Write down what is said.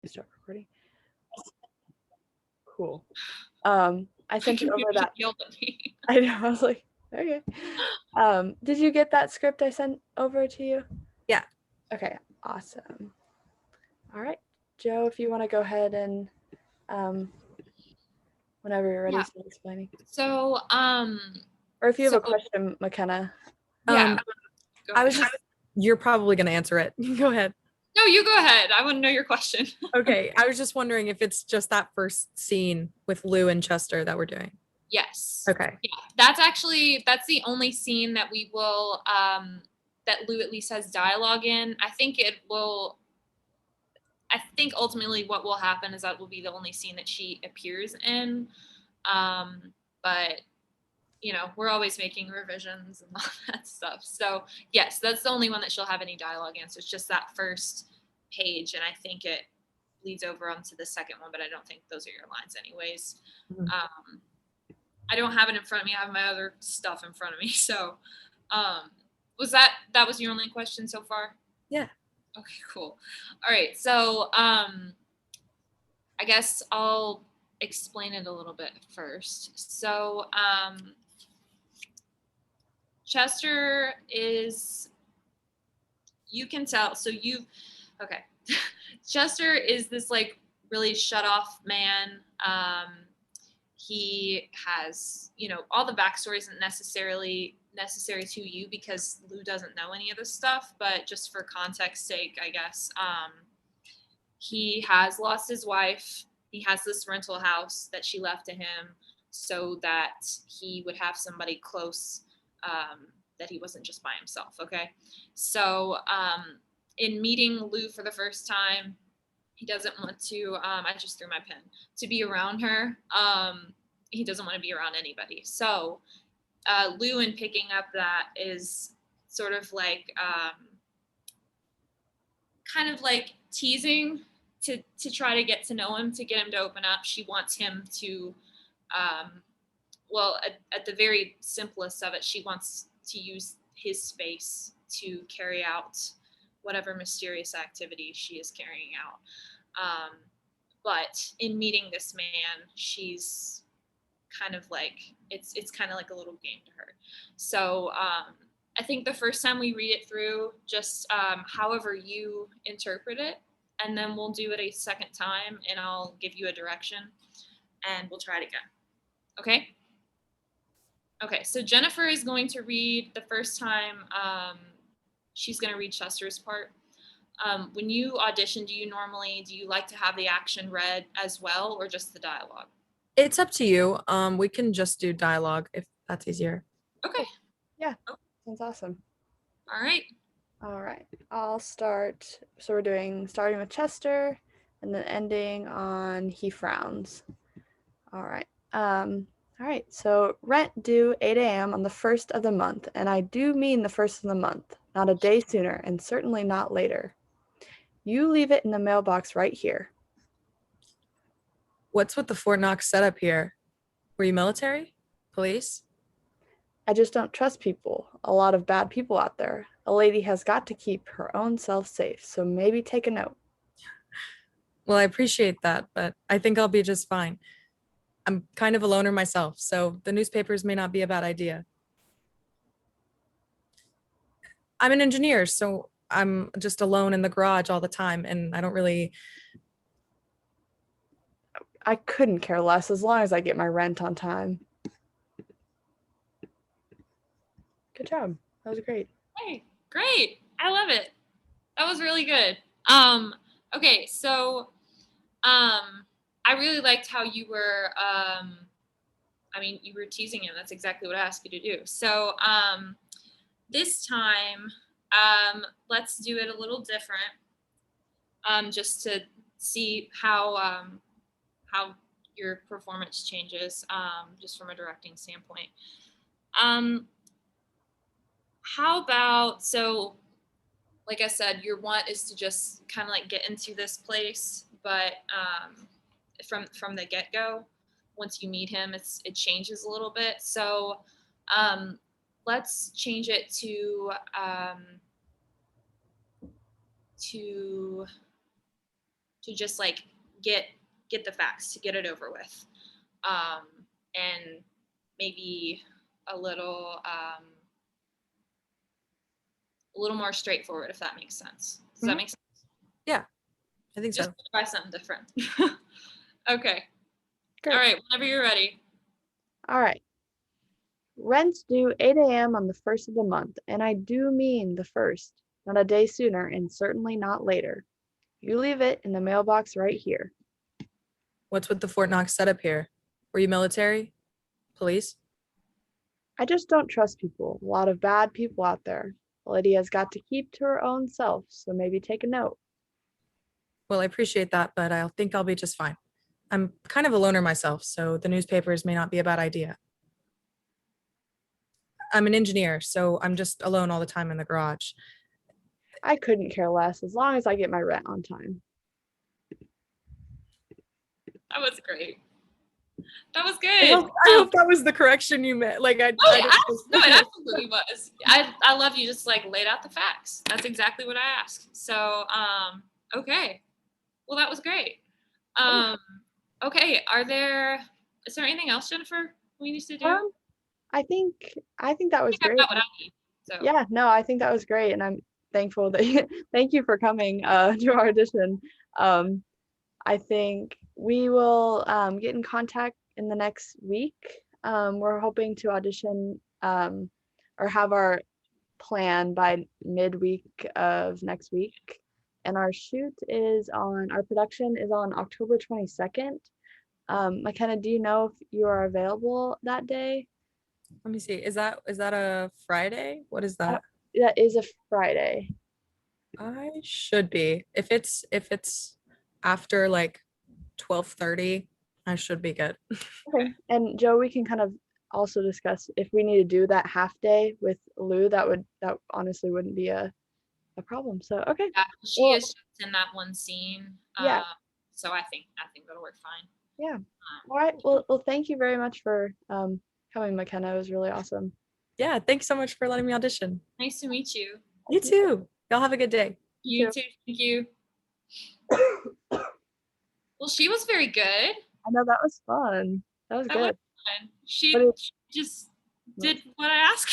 start recording. Cool. I sent you over that. Yelled at me. I know. I was like, okay. Did you get that script I sent over to you? Yeah. Okay. Awesome. All right, Joe, if you want to go ahead and whenever you're ready, start explaining. So, or if you have a question, Mckenna. Yeah. I was just. You're probably going to answer it. Go ahead. No, you go ahead. I want to know your question. Okay. I was just wondering if it's just that first scene with Lou and Chester that we're doing. Yes. Okay. Yeah, that's the only scene that we will, that Lou at least has dialogue in. I think ultimately what will happen is that will be the only scene that she appears in. But you know, we're always making revisions and all that stuff. So yes, that's the only one that she'll have any dialogue in. So it's just that first page, and I think it bleeds over onto the second one, but I don't think those are your lines anyways. Mm-hmm. I don't have it in front of me. I have my other stuff in front of me. So was that was your only question so far? Yeah. Okay, cool. All right. So I guess I'll explain it a little bit first. So Chester is, you can tell, okay. Chester is this like really shut off man. He has, you know, all the backstory isn't necessarily necessary to you because Lou doesn't know any of this stuff, but just for context sake, I guess, he has lost his wife. He has this rental house that she left to him so that he would have somebody close, that he wasn't just by himself. Okay. So, in meeting Lou for the first time, he doesn't want to, I just threw my pen, to be around her. He doesn't want to be around anybody. So Lou, in picking up that, is sort of like, kind of like teasing to try to get to know him, to get him to open up. She wants him to, well, at the very simplest of it, she wants to use his space to carry out whatever mysterious activity she is carrying out. But in meeting this man, she's kind of like, it's kind of like a little game to her. So I think the first time we read it through, just however you interpret it, and then we'll do it a second time and I'll give you a direction and we'll try it again. Okay? Okay, so Jennifer is going to read the first time. She's going to read Chester's part. When you audition, do you like to have the action read as well, or just the dialogue? It's up to you. We can just do dialogue if that's easier. Okay. Yeah. Sounds awesome. All right. I'll start. So we're starting with Chester and then ending on he frowns. All right. So rent due 8 a.m. on the 1st of the month, and I do mean the 1st of the month, not a day sooner, and certainly not later. You leave it in the mailbox right here. What's with the Fort Knox setup here? Were you military? Police? I just don't trust people. A lot of bad people out there. A lady has got to keep her own self safe, so maybe take a note. Well, I appreciate that, but I think I'll be just fine. I'm kind of a loner myself, so the newspapers may not be a bad idea. I'm an engineer, so I'm just alone in the garage all the time, and I don't really... I couldn't care less as long as I get my rent on time. Good job. That was great. Hey, great. I love it. That was really good. Okay, so I really liked how you were, you were teasing him. That's exactly what I asked you to do. So this time, let's do it a little different, just to see how your performance changes, just from a directing standpoint. How about, so like I said, your want is to just kind of like get into this place, but from the get-go, once you meet him, it changes a little bit. So let's change it to to just like get the facts, to get it over with, and maybe a little more straightforward, if that makes sense. Does that make sense? Yeah, I think Just so. try something different. Okay. Great. All right. Whenever you're ready. All right. Rent's due 8 a.m. on the first of the month, and I do mean the first, not a day sooner, and certainly not later. You leave it in the mailbox right here. What's with the Fort Knox setup here? Were you military? Police? I just don't trust people. A lot of bad people out there. Lydia's got to keep to her own self, so maybe take a note. Well, I appreciate that, but I think I'll be just fine. I'm kind of a loner myself, so the newspapers may not be a bad idea. I'm an engineer, so I'm just alone all the time in the garage. I couldn't care less as long as I get my rent on time. That was great. That was I good. hope that was the correction you meant. Like No, it absolutely was. I love you just like laid out the facts. That's exactly what I asked. So, okay. Well, that was great. Okay. Is there anything else, Jennifer, we need to do? I think that was I great. got what I need. So. Yeah, no, I think that was great, and I'm thankful that thank you for coming to our audition. I think we will get in contact in the next week. We're hoping to audition or have our plan by midweek of next week. And our production is on October 22nd. McKenna, do you know if you are available that day? Let me see. Is that a Friday? What is that? That is a Friday. I should be. If it's after like 12:30, I should be good. Okay. And Joe, we can kind of also discuss if we need to do that half day with Lou, that honestly wouldn't be a problem. So okay. Yeah, she is just in that one scene. Yeah. So I think that'll work fine. Yeah. All right. Well, thank you very much for coming, McKenna. It was really awesome. Yeah, thanks so much for letting me audition. Nice to meet you. You too. Y'all have a good day. You too. Thank you. Well, she was very good. I know, that was fun. That was good. Was fun. She But just did what I asked